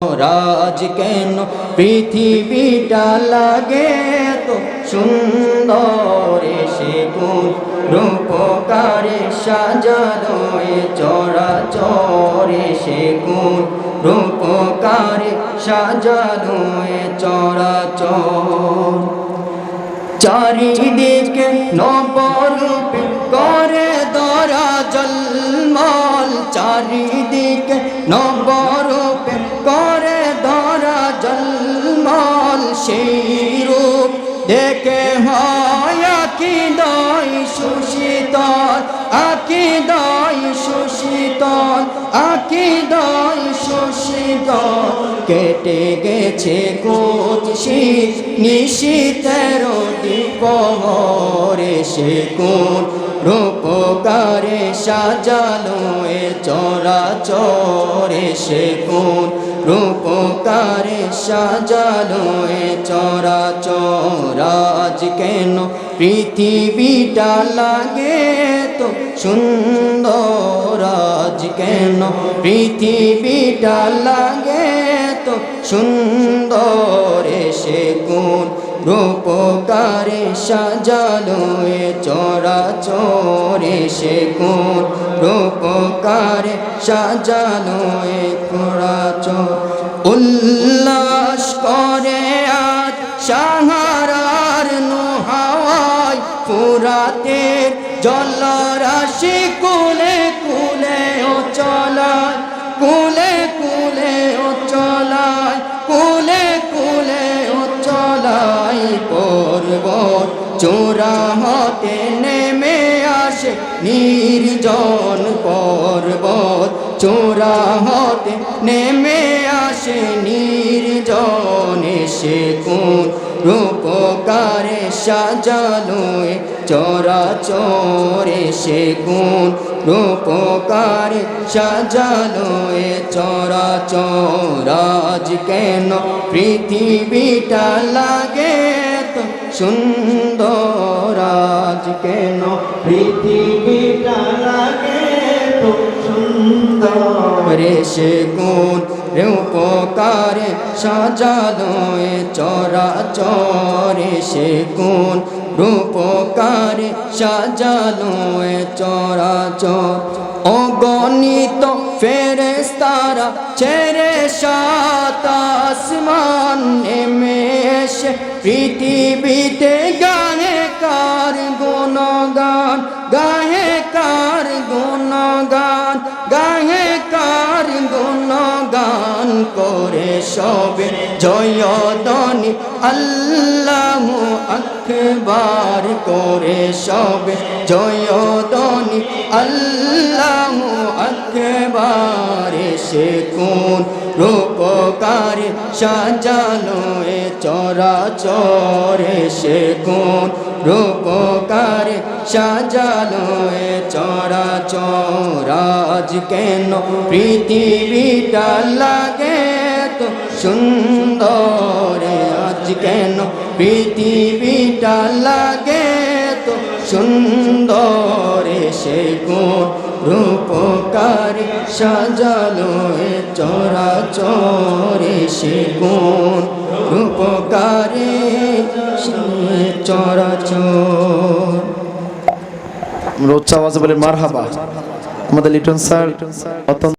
রাজ কেন পৃথিবীটা লাগে তো সুন্দর, সে কোন রূপকারে সাজানো এ চরাচরে, সে কোন রূপকারে সাজানো এ চরাচর। চারিদিকে নবরূপে করে ধরা জলমল, চারিদিকে নবরূপে করে ধরা জলমল, সেই রূপ দেখে হয় আকিদায় সুশীতল, আকিদায় সুশীতল, আকিদায় সুশীতল। কেটে গেছে কুৎসি নিশীথের দ্বিপ্রহরে, সে কোন রূপকারে সাজানো এ চরাচরে, সে কোন রূপকারে সাজানো এ চরাচর। আজ কেন পৃথিবীটা লাগে তো সুন্দর, আজ কেন পৃথিবীটা লাগে তো সুন্দর, সে কোন রূপকারে সাজানো এ চরাচরে, সে কোন রূপকারে সাজানো এ চরাচর। উল্লাস করে আজ সাহারার নুহাওয়ায়, ফুরাতের জলরাশি কুলে কুলে ও চলায়, কুলে কুলে ও চলায়, কুলে কুলে ও চলায়। পর্বত চূড়া হতে নেমে আসে নির্জন, পর্বত চূড়া হতে নেমে আসে নির্জন, সে কোন রূপকারে সাজানো এ চরাচরে, সে কোন রূপকারে সাজানো এ চরাচর। আজ কেন পৃথিবীটা লাগে তো সুন্দর, আজ কেন পৃথিবীটা লাগে তো সুন্দর, সে কোন রূপকারে সাজানো এ চরাচরে, সে কোন রূপকারে সাজানো এ চরাচর। অগণিত ফেরেশতারা ছেড়ে সাত আসমান নেমে এসে পৃথিবীতে গায়ে কার গুণগান, গায়ে কার গুণগান, গায়ে কার গুণগান করে সবে জয়ধ্বনি আল্লাহু আকবার, করে সবে জয়ধ্বনি আল্লাহু আকবার, সে কোন রূপকারে সাজানো এ চরাচরে, সে কোন রূপকারে সাজানো এ চরাচর। আজ কেন পৃথিবীটা লাগে তো সুন্দর, আজ কেন পৃথিবীটা লাগে তো সুন্দর, সে কোন রূপকারে সাজানো এ চরাচরে, সে কোন রূপকারে চরাচর। আমরা উচ্চ আওয়াজে বলি মারহাবা। আমাদের লিটন স্যার অত্যন্ত